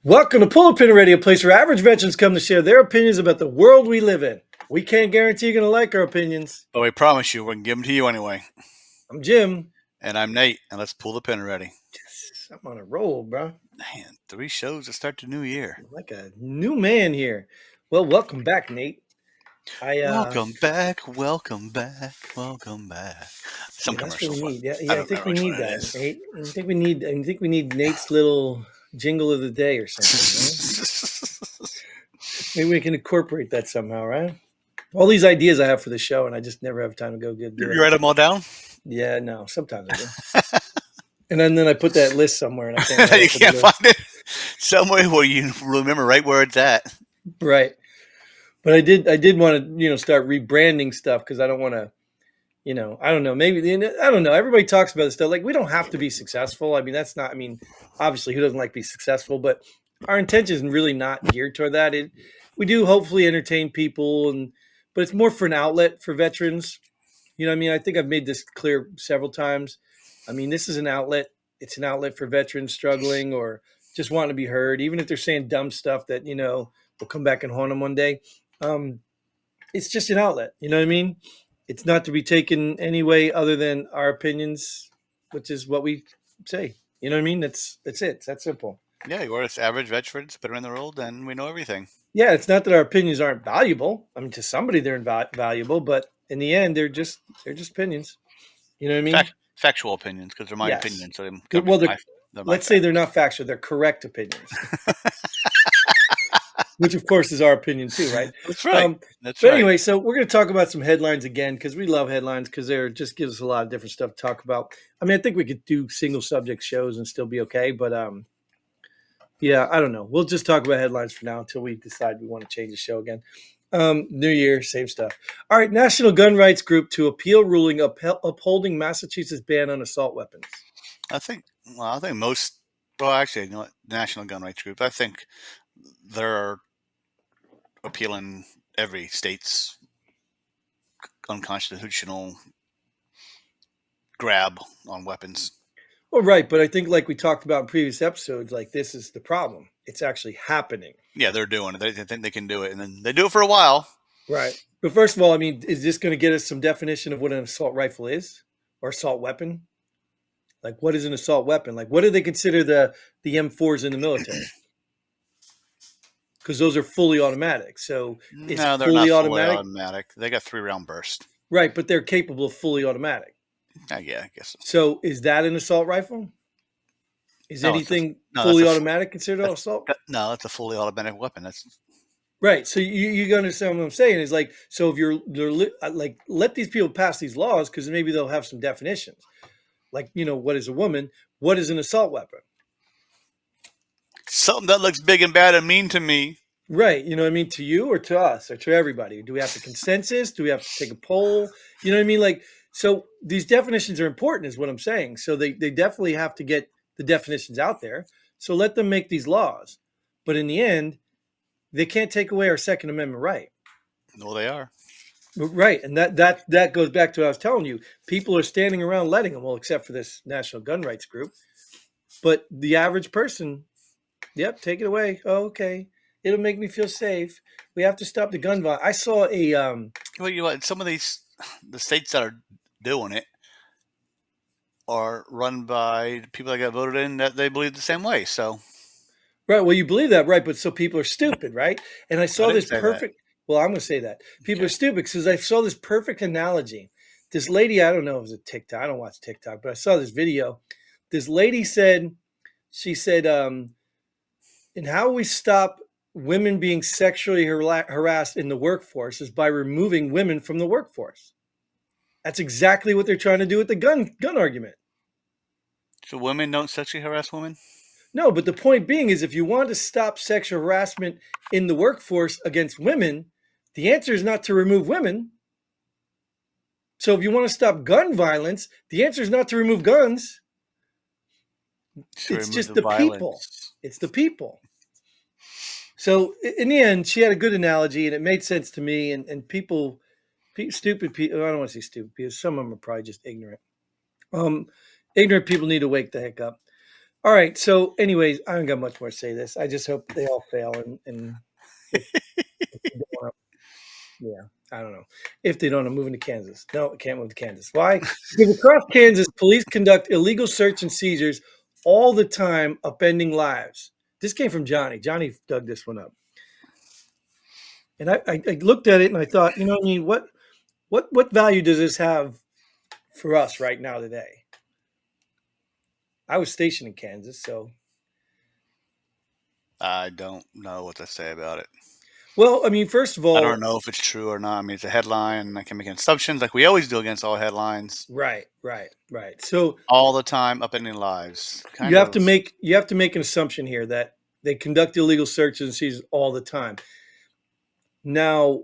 Welcome to Pull a Pin Radio, a place where average veterans come to share their opinions about the world we live in. We can't guarantee you're going to like our opinions. But we promise you, we can give them to you anyway. I'm Jim. And I'm Nate, and let's pull the pin already. Yes, I'm on a roll, bro. Man, 3 shows to start the new year. I'm like a new man here. Well, welcome back, Nate. Welcome back, welcome back, welcome back. Some that's commercial. what we need. Yeah, I think we need that. Nate. I think we need Nate's little jingle of the day or something. Right? Maybe we can incorporate that somehow, right? All these ideas I have for the show, and I just never have time to go get. You write them all down? Yeah, no. Sometimes I do. And then I put that list somewhere, and I can't. You can't find it somewhere where you remember right where it's at. Right, but I did want to start rebranding stuff because I don't want to, I don't know. Maybe I don't know. Everybody talks about this stuff. Like we don't have to be successful. I mean, that's not. I mean, obviously, who doesn't like to be successful? But our intention is really not geared toward that. We do hopefully entertain people, but it's more for an outlet for veterans. You know what I mean? I think I've made this clear several times. I mean, this is an outlet. It's an outlet for veterans struggling or just wanting to be heard, even if they're saying dumb stuff that, will come back and haunt them one day. It's just an outlet. You know what I mean? It's not to be taken any way other than our opinions, which is what we say. You know what I mean? That's it. It's that simple. Yeah, we're just average veterans, put them in the world, and we know everything. Yeah, it's not that our opinions aren't valuable. I mean, to somebody they're valuable, but in the end, they're just opinions. You know what I mean? Factual opinions, because they're my opinions. So let's say they're not factual; they're correct opinions, which of course is our opinion too, right? That's right. But anyway, so we're going to talk about some headlines again because we love headlines because they're just gives us a lot of different stuff to talk about. I mean, I think we could do single subject shows and still be okay, but yeah, I don't know. We'll just talk about headlines for now until we decide we want to change the show again. New Year, same stuff. All right, National Gun Rights Group to appeal ruling upholding Massachusetts ban on assault weapons. I think most, well, actually, National Gun Rights Group, I think they're appealing every state's unconstitutional grab on weapons. Well, right, but I think like we talked about in previous episodes, like this is the problem. It's actually happening. Yeah, they're doing it. They think they can do it, and then they do it for a while. Right. But first of all, I mean, is this going to get us some definition of what an assault rifle is or assault weapon? Like, what is an assault weapon? Like, what do they consider the M4s in the military? Because those are fully automatic. So it's no, they're fully not fully automatic. They got 3-round burst. Right, but they're capable of fully automatic. Yeah, I guess so. So is that an assault rifle? Is anything fully automatic considered an assault? No, that's a fully automatic weapon. That's right. So you understand what I'm saying? Is like, so if you're like, let these people pass these laws because maybe they'll have some definitions. Like, what is a woman? What is an assault weapon? Something that looks big and bad and mean to me. Right. You know what I mean? To you or to us or to everybody? Do we have the consensus? Do we have to take a poll? You know what I mean? Like, so these definitions are important is what I'm saying. So they definitely have to get the definitions out there. So let them make these laws. But in the end, they can't take away our Second Amendment right. No, they are. Right. And that goes back to what I was telling you. People are standing around letting them, well, except for this National Gun Rights Group. But the average person, yep, take it away. Oh, okay. It'll make me feel safe. We have to stop the gun violence. I saw a well, you know what? Some of the states that are doing it are run by people that got voted in that they believe the same way. So right. Well, you believe that, right? But so people are stupid, right? And I saw this perfect. Well, I'm going to say that people are stupid because I saw this perfect analogy. This lady, I don't know if it was a TikTok. I don't watch TikTok, but I saw this video. This lady said, and how we stop women being sexually harassed in the workforce is by removing women from the workforce. That's exactly what they're trying to do with the gun argument. So women don't sexually harass women? No, but the point being is if you want to stop sexual harassment in the workforce against women, the answer is not to remove women. So if you want to stop gun violence, the answer is not to remove guns. It's just the people. It's the people. So in the end, she had a good analogy, and it made sense to me. And people, stupid people, I don't want to say stupid because some of them are probably just ignorant. Ignorant people need to wake the heck up. All right. So, anyways, I don't got much more to say. This. I just hope they all fail, and if, if they don't wanna, yeah, I don't know if they don't. I'm moving to Kansas. No, I can't move to Kansas. Why? Because across Kansas, police conduct illegal search and seizures all the time, upending lives. This came from Johnny. Johnny dug this one up, and I looked at it and I thought, you know, what I mean, what value does this have for us right now today? I was stationed in Kansas, so I don't know what to say about it. well, I mean, first of I don't all, know if it's true or not. I mean, it's a headline. I can make assumptions like we always do against all headlines right, right, right. So all the time, upending lives. you Kind have to of. make an assumption here that they conduct illegal searches and seizures all the time. Now,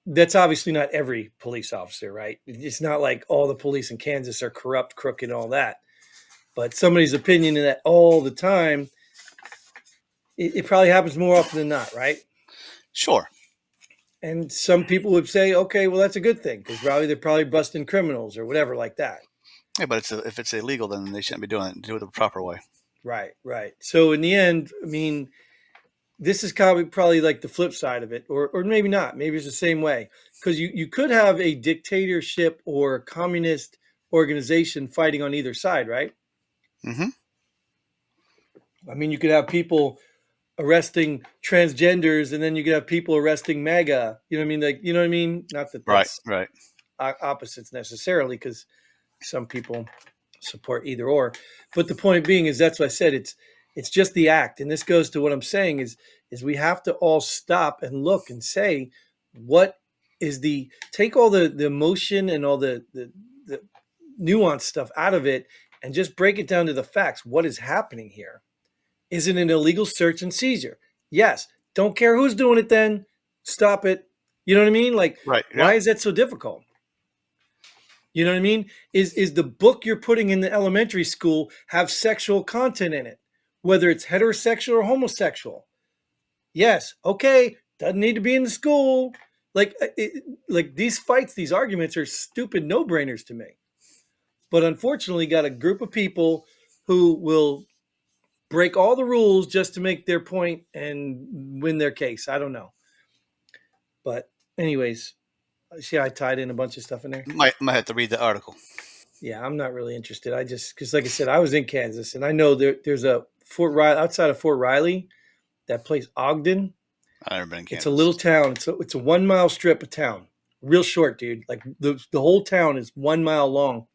that's obviously not every police officer, right? It's not like all the police in Kansas are corrupt, crooked, and all that. But somebody's opinion in that all the time, it probably happens more often than not, right? Sure. And some people would say, okay, well, that's a good thing because probably they're probably busting criminals or whatever like that. Yeah, but if it's illegal, then they shouldn't be doing it. Do it the proper way. Right, right. So in the end, I mean, this is probably like the flip side of it, or maybe not. Maybe it's the same way because you could have a dictatorship or a communist organization fighting on either side, right? Mm-hmm. I mean, you could have people arresting transgenders, and then you could have people arresting MAGA. You know what I mean? Like, you know what I mean? Not that Right. that's Right. opposites necessarily, because some people support either or. But the point being is that's what I said. It's just the act, and this goes to what I'm saying is we have to all stop and look and say what is the take all the emotion and all the nuanced stuff out of it and just break it down to the facts. What is happening here? Is it an illegal search and seizure? Yes. Don't care who's doing it then. Stop it. You know what I mean? Like, Right. why Yeah. is that so difficult? You know what I mean? Is the book you're putting in the elementary school have sexual content in it, whether it's heterosexual or homosexual? Yes. Okay. Doesn't need to be in the school. Like these fights, these arguments are stupid no-brainers to me. But unfortunately, got a group of people who will break all the rules just to make their point and win their case. I don't know. But anyways, see, I tied in a bunch of stuff in there. Might have to read the article. Yeah, I'm not really interested. I just because, like I said, I was in Kansas, and I know there's a Fort Riley outside of Fort Riley, that place Ogden. I've never been in It's a little Kansas. town. It's a 1 mile strip of town, real short, dude. Like the whole town is 1 mile long,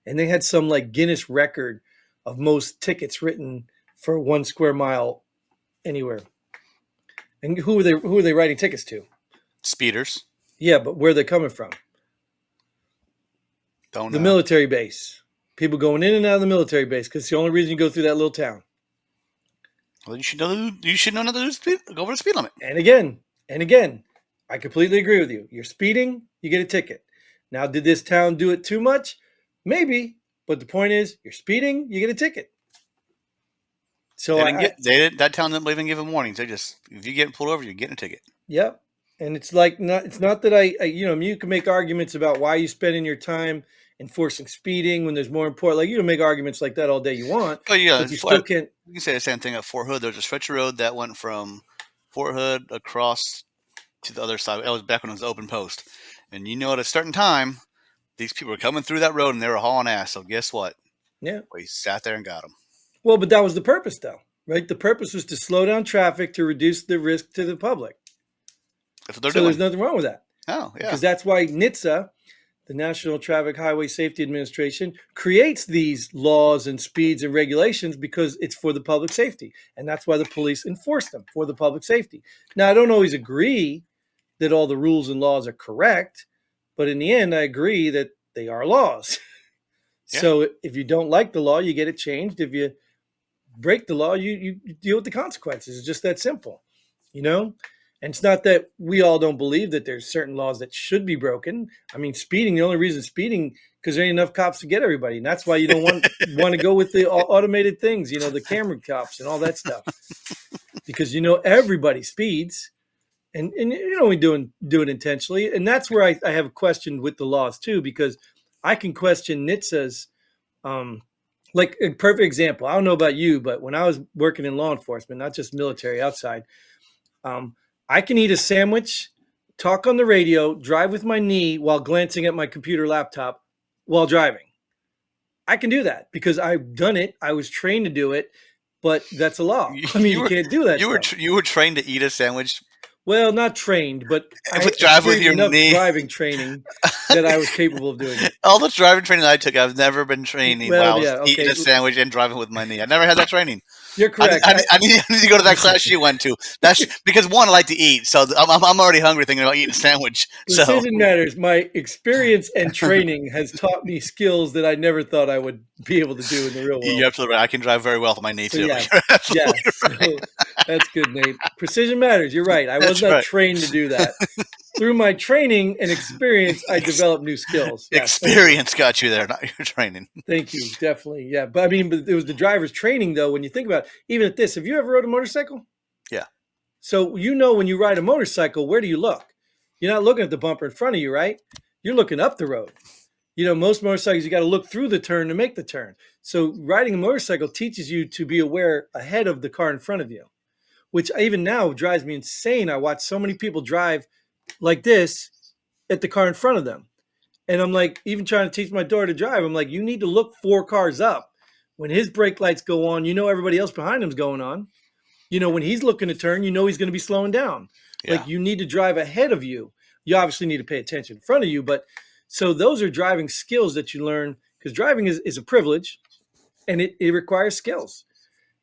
and they had some like Guinness record of most tickets written for 1 square mile anywhere. And who are they writing tickets to? Speeders. Yeah, but where they're coming from? Don't The know. military base. People going in and out of the military base because it's the only reason you go through that little town. Well, you should know. You should know not to do speed. Go over the speed limit. And again, I completely agree with you. You're speeding, you get a ticket. Now, did this town do it too much? Maybe, but the point is, you're speeding, you get a ticket. So They didn't get. They didn't. That town didn't even give them warnings. They just, if you get pulled over, you're getting a ticket. yep. And it's like not. It's not that you can make arguments about why you spending your time enforcing speeding when there's more important. Like you can make arguments like that all day you want, But yeah, but you still can't. you can say the same thing at Fort Hood. There's a stretch of road that went from Fort Hood across to the other side. That was back when it was open post. And you know, at a certain time, these people were coming through that road and they were hauling ass. So guess what? Yeah. We sat there and got them. Well, but that was the purpose, though, right? The purpose was to slow down traffic to reduce the risk to the public. That's what they're So there's doing. nothing wrong with that Oh yeah, because that's why NHTSA, the National Traffic Highway Safety Administration, creates these laws and speeds and regulations because it's for the public safety. And that's why the police enforce them for the public safety. Now, I don't always agree that all the rules and laws are correct, but in the end, I agree that they are laws. yeah. So if you don't like the law, you get it changed. If you break the law, you deal with the consequences. It's just that simple, you know? And it's not that we all don't believe that there's certain laws that should be broken. I mean, speeding, the only reason speeding, because there ain't enough cops to get everybody. And that's why you don't want to go with the automated things, the camera cops and all that stuff. Because everybody speeds and we do it intentionally. And that's where I have a question with the laws too, because I can question NHTSA's um, like a perfect example. I don't know about you, but when I was working in law enforcement, not just military, outside, um, I can eat a sandwich, talk on the radio, drive with my knee while glancing at my computer laptop while driving. I can do that because I've done it. I was trained to do it, but that's a law. I mean, You you were can't do that stuff. you were trained to eat a sandwich Well, not trained, but I with drive with experienced your enough knee. driving training that I was capable of doing it. All the driving training I took, I've never been training while Well, I was yeah, eating okay, a sandwich and driving with my knee. I never had that training. you're correct. I need to go to that class you went to. That's because one, I like to eat, so I'm already hungry thinking about eating a sandwich. So Precision matters. My experience and training has taught me skills that I never thought I would be able to do in the real you're world. absolutely right. I can drive very well with my knee So too. yeah, You're yeah. absolutely right. So that's good, Nate. Precision matters. You're right. I was That's not right. trained to do that. Through my training and experience, I Ex- developed new skills. Yes, thank you. Experience got you there, not your training. Thank you. Definitely. Yeah. But I mean, but it was the driver's training though. When you think about it, even at this, have you ever rode a motorcycle? Yeah. So you know when you ride a motorcycle, where do you look? You're not looking at the bumper in front of you, right? You're looking up the road. You know, most motorcycles, you got to look through the turn to make the turn. So riding a motorcycle teaches you to be aware ahead of the car in front of you, which even now drives me insane. I watch so many people drive like this at the car in front of them. And I'm like, even trying to teach my daughter to drive, I'm like, you need to look 4 cars up. When his brake lights go on, you know everybody else behind him's going on. You know, when he's looking to turn, you know he's going to be slowing down. Yeah. Like you need to drive ahead of you. You obviously need to pay attention in front of you, but so those are driving skills that you learn because driving is a privilege and it requires skills.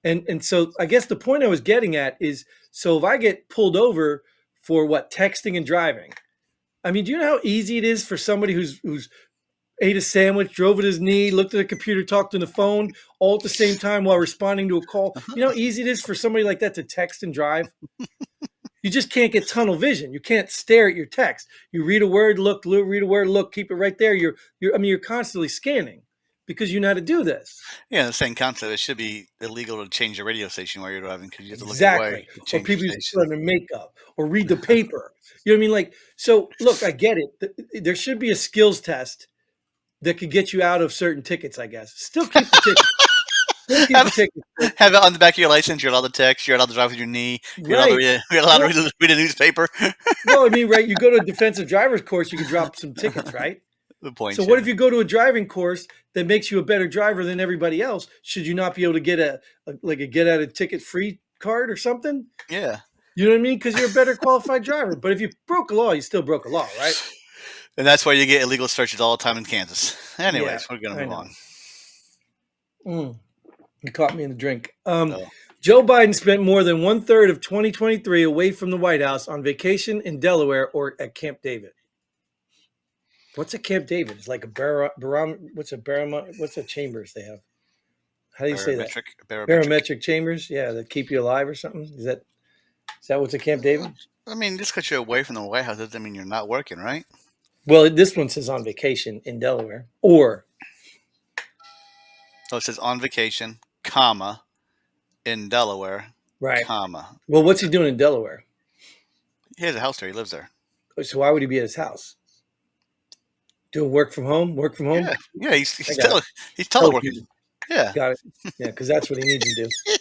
And so I guess the point I was getting at is so if I get pulled over for what texting and driving, I mean, do you know how easy it is for somebody who's ate a sandwich, drove at his knee, looked at a computer, talked on the phone, all at the same time while responding to a call? You know how easy it is for somebody like that to text and drive? You just can't get tunnel vision. You can't stare at your text. You read a word, look, read a word, look, keep it right there. I mean, you're constantly scanning because you know how to do this. Yeah, the same concept. It should be illegal to change your radio station while you're driving because you have to look away Exactly. and Or change your people used to put station. on their makeup or read the paper. You know what I mean? Like, so look, I get it. There should be a skills test that could get you out of certain tickets, I guess. Still keep the ticket. Still keep the have, ticket. have it on the back of your license. You're allowed to text. You're allowed to drive with your knee. Right. You're allowed to Well, read a newspaper. well, I mean, right. You go to a defensive driver's course, you can drop some tickets, right? The So point, what yeah. if you go to a driving course that makes you a better driver than everybody else? Should you not be able to get a get out of ticket free card or something? Yeah. You know what I mean? Because you're a better qualified driver. But if you broke a law, you still broke a law, right? And that's why you get illegal searches all the time in Kansas. Yeah, Anyways, we're going to I move know. on. You caught me in the drink. So, Joe Biden spent more than 1/3 of 2023 away from the White House on vacation in Delaware or at Camp David. What's a Camp David? It's like a what's a chambers they have? How do you say that? barometric. Barometric chambers? Yeah, that keep you alive or something? Is that what's a Camp David? I mean, just because you're away from the White House doesn't mean you're not working, right? Well, this one says on vacation in Delaware. Or So it says on vacation, comma, in Delaware, right. comma. Well, what's he doing in Delaware? He has a house there. He lives there. So why would he be at his house? Doing work from home? Work from home? Yeah, yeah. I got it. He's teleworking. Yeah. Got it. Yeah, because that's what he needs to do.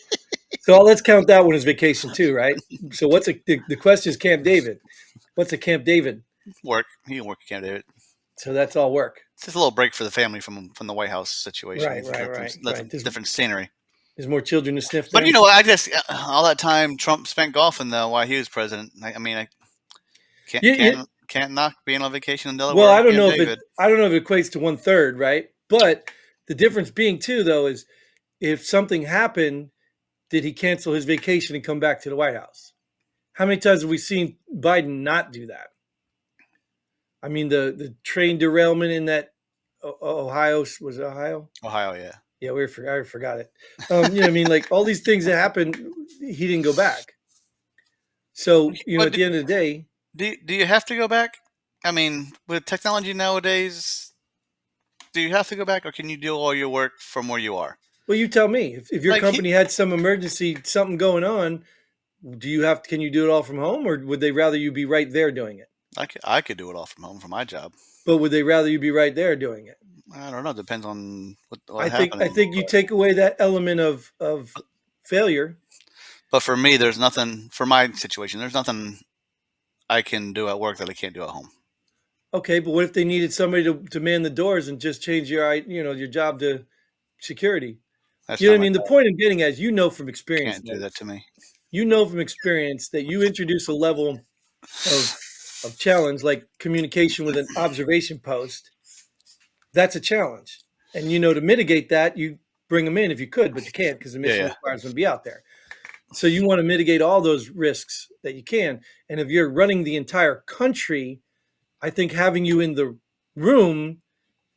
So let's count that one as vacation too, right? So the question is Camp David. What's a Camp David? Work. He can work at Camp David. So that's all work. It's just a little break for the family from the White House situation. Right. Let them different scenery. There's more children to sniff But there. you know, I guess all that time Trump spent golfing though while he was president. I mean, I can't knock being on vacation in Delaware. Well, Or Camp David. I don't know if it equates to 1/3, right? But the difference being too, though, is if something happened, did he cancel his vacation and come back to the White House? How many times have we seen Biden not do that? I mean, the train derailment in that Ohio, was it Ohio? Ohio, yeah. Yeah, I forgot it. You know what I mean? Like all these things that happened, he didn't go back. So, you know, But at the end of the day, do you have to go back? I mean, with technology nowadays, do you have to go back, or can you do all your work from where you are? well, you tell me. If your Like company had some emergency, something going on, can you do it all from home, or would they rather you be right there doing it? I could do it all from home for my job. But would they rather you be right there doing it? I don't know. Depends on what I happened. think you take away that element of failure. But for me, there's nothing for my situation. There's nothing I can do at work that I can't do at home. Okay, but what if they needed somebody to man the doors and just change your job to security? That's You know not what I my mean? The job. point I'm getting at is from experience, Can't do Nate. that to me. You know from experience that you introduce a level of challenge like communication with an observation post, that's a challenge. And to mitigate that, you bring them in if you could, but you can't because the Yeah, mission yeah. requires them to be out there. So you want to mitigate all those risks that you can. And if you're running the entire country, I think having you in the room,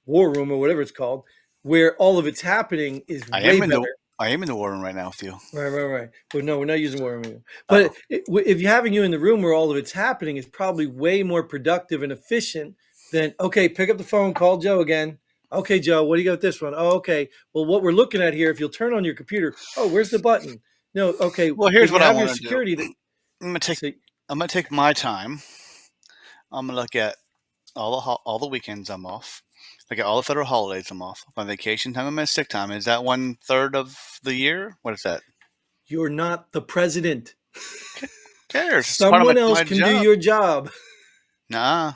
war room or whatever it's called, where all of it's happening is I way am in the better. I am in the war room right now with you. Right, right, right. But no, we're not using war room. Oh, But if you're having you in the room where all of it's happening, is probably way more productive and efficient than, okay, pick up the phone, call Joe again. Okay, Joe, what do you got with this one? Oh, okay. Well, what we're looking at here, if you'll turn on your computer, oh, where's the button? No, okay. well, here's If you what I have your want to do. security, that I'm gonna take so I'm gonna take my time. I'm gonna look at all the weekends I'm off. Look at all the federal holidays I'm off. My vacation time and my sick time. Is that 1/3 of the year? What is that? you're not the president. Who cares? It's part of Someone else my can do job. your job. Nah,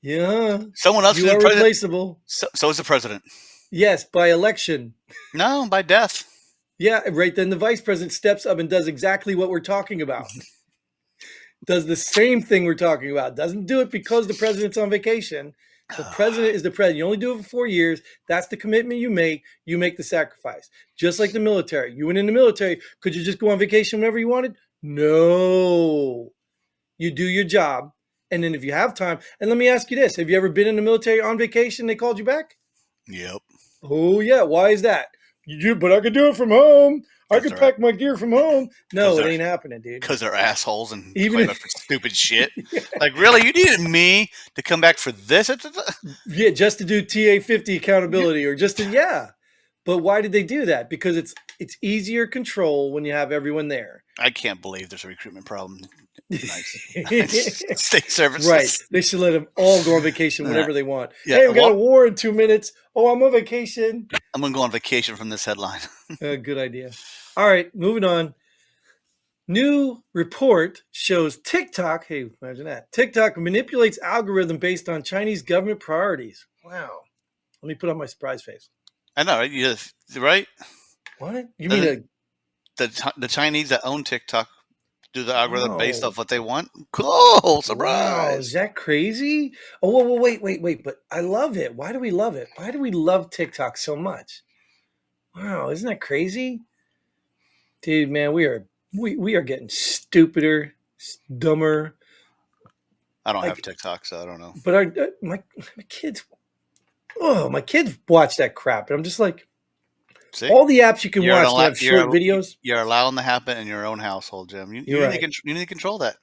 Yeah, someone else you is the are president. replaceable. So is the president. Yes, by election. No, by death. Yeah, right. Then the vice president steps up and does exactly what we're talking about. Does the same thing we're talking about. Doesn't do it because the president's on vacation. The president is the president. You only do it for 4 years. That's the commitment you make. You make the sacrifice. Just like the military. You went in the military. Could you just go on vacation whenever you wanted? No. You do your job. And then if you have time, and let me ask you this: have you ever been in the military on vacation? They called you back? Yep. Oh yeah. Why is that? But I could do it from home. I Because could they're pack my gear from home. because No, it they're ain't happening, dude. because they're assholes and Even claim it for stupid shit. Like, really, you needed me to come back for this? yeah, just to do TA 50 accountability or just to yeah. But why did they do that? Because it's easier control when you have everyone there. I can't believe there's a recruitment problem. Nice state Right. services. They should let them all go on vacation Uh, whenever they want. yeah, Hey, we got a well, war in 2 minutes. Oh, I'm on vacation. I'm gonna go on vacation from this headline. Good idea. All right, moving on. New report shows TikTok, hey, imagine that. TikTok manipulates algorithm based on Chinese government priorities. Wow. Let me put on my surprise face. I know, right? Right? What? You mean Doesn't the Chinese that own TikTok do the algorithm based wow. off what they want? Cool, Wow, is surprise. that crazy? Oh, whoa, wait, wait, wait. But I love it. Why do we love it? Why do we love TikTok so much? Wow, isn't that crazy? Dude, man, we are getting stupider, dumber. I don't have Like, TikTok, so I don't know. but my kids, oh, my kids watch that crap, and I'm just like, See, all the apps you can you're watch that allow, have short videos. you're allowing that happen in your own household, Jim. You're right. You need to control that.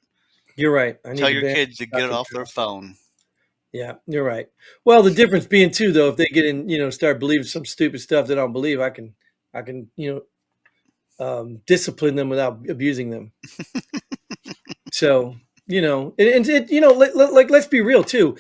You're right. I need Tell to your ban kids to get it off their control. phone. Yeah, you're right. Well, the difference being too, though, if they get in, start believing some stupid stuff they don't believe, I can, discipline them without abusing them. So, and it, like let's be real too.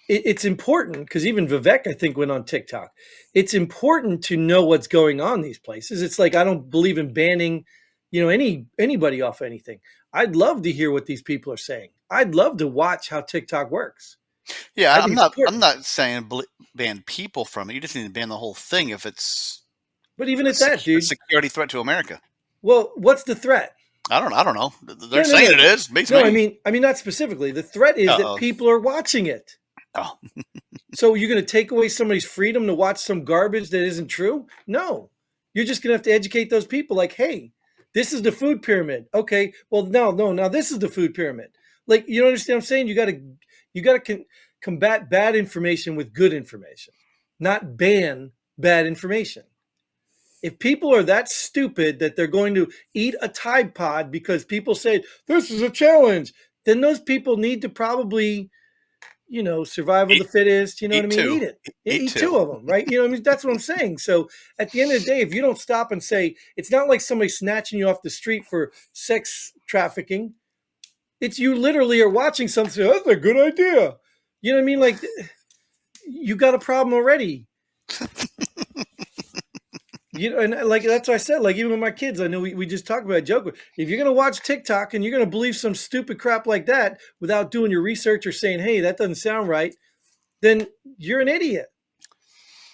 It's important because even Vivek, I think, went on TikTok. It's important to know what's going on these places. It's like I don't believe in banning, anybody off anything. I'd love to hear what these people are saying. I'd love to watch how TikTok works. Yeah, I think it's I'm important. not saying ban people from it. You just need to ban the whole thing if it's But even at that, a dude, security threat to America. well, what's the threat? I don't know. They're No, no, saying no, it is. Beats no. me. I mean, not specifically. The threat is that Uh-oh. people are watching it. Oh, So you're going to take away somebody's freedom to watch some garbage that isn't true? No. You're just going to have to educate those people like, hey, this is the food pyramid. Okay. Well, no, no, now this is the food pyramid. Like, you don't understand what I'm saying? You got to combat bad information with good information, not ban bad information. If people are that stupid that they're going to eat a Tide Pod because people say this is a challenge, then those people need to probably survival of eat, the fittest, you know what I eat mean? two. Eat it. Eat Eat two. two of them, right? You know what I mean? That's what I'm saying. So at the end of the day, if you don't stop and say, it's not like somebody snatching you off the street for sex trafficking. It's you literally are watching something, that's a good idea. You know what I mean? Like you got a problem already. You know, and like that's what I said. Like even with my kids, I know we just talked about a joke. If you're gonna watch TikTok and you're gonna believe some stupid crap like that without doing your research or saying, "Hey, that doesn't sound right," then you're an idiot.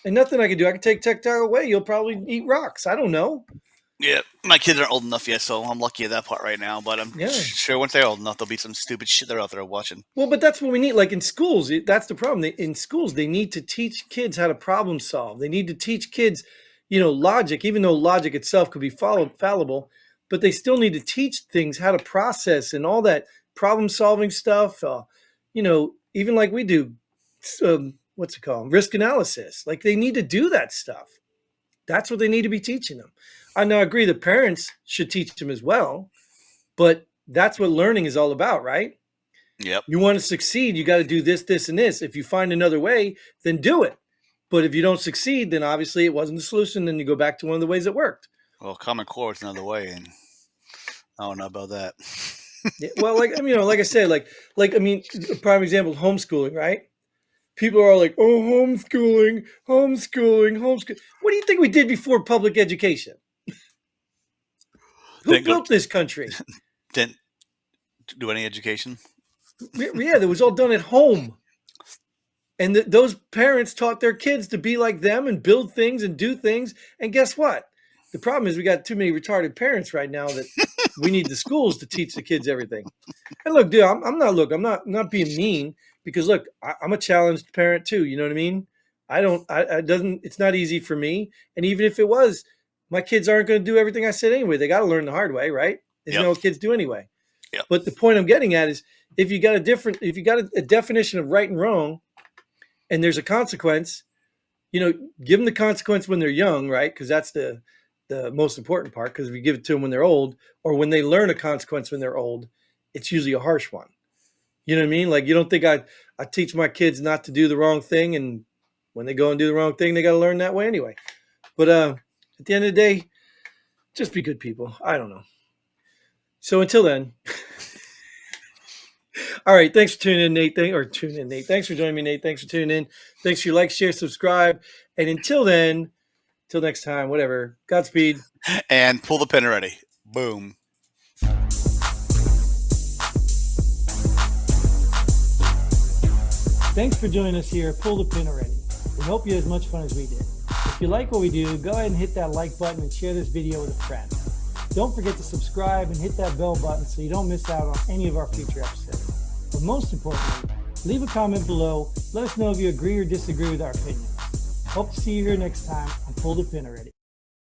And nothing I can do. I can take TikTok away. You'll probably eat rocks. I don't know. Yeah, my kids aren't old enough yet, so I'm lucky at that part right now. But I'm Yeah. sure once they're old enough, there'll be some stupid shit they're out there watching. Well, but that's what we need. Like in schools, that's the problem. In schools, they need to teach kids how to problem solve. They need to teach kids, logic, even though logic itself could be fallible, but they still need to teach things how to process and all that problem solving stuff. Even like we do, what's it called? Risk analysis. Like they need to do that stuff. That's what they need to be teaching them. I now agree the parents should teach them as well, but that's what learning is all about, right? Yep. You want to succeed, you got to do this, this, and this. If you find another way, then do it. But if you don't succeed, then obviously it wasn't the solution. Then you go back to one of the ways that worked. Well, Common Core is another way, and I don't know about that. Yeah, well, like I said, a prime example, homeschooling, right? People are like, oh, homeschooling. What do you think we did before public education? Who Didn't go, built this country? didn't do any education. Yeah, that was all done at home. And those parents taught their kids to be like them and build things and do things. And guess what? The problem is we got too many retarded parents right now that we need the schools to teach the kids everything. And look, dude, I'm not being mean because look, I'm a challenged parent too. You know what I mean? It's not easy for me. And even if it was, my kids aren't going to do everything I said anyway. They got to learn the hard way, right? Isn't that what kids do anyway? Yep. But the point I'm getting at is if you got a definition of right and wrong, and there's a consequence, give them the consequence when they're young, right? Because that's the most important part. Because if you give it to them when they're old, or when they learn a consequence when they're old, it's usually a harsh one. You know what I mean? Like you don't think I teach my kids not to do the wrong thing, and when they go and do the wrong thing, they got to learn that way anyway. But at the end of the day, just be good people. I don't know. So until then. All right. Thanks for tuning in, Nate. Thanks for joining me, Nate. Thanks for tuning in. Thanks for your like, share, subscribe. And until then, till next time, whatever. Godspeed. And pull the pin already. Boom. Thanks for joining us here at Pull the Pin Already. We hope you had as much fun as we did. If you like what we do, go ahead and hit that like button and share this video with a friend. Don't forget to subscribe and hit that bell button so you don't miss out on any of our future episodes. But most importantly, leave a comment below. Let us know if you agree or disagree with our opinions. Hope to see you here next time on Pull the Pin Already.